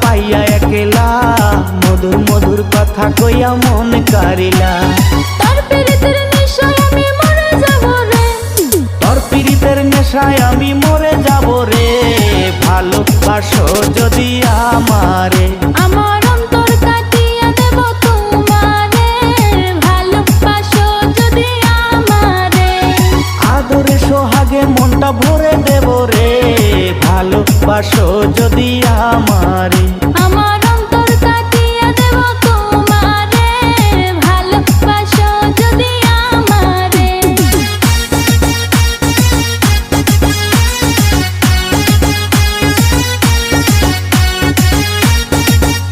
পাইয়া একলা মধুর মধুর কথা কইয়া মন কারিলা। তোর পীড়িতের নেশায় আমি মরে যাব রে, তোর পীড়িতের নেশায় আমি মরে যাব রে, ভালোবাসো যদি আমারে।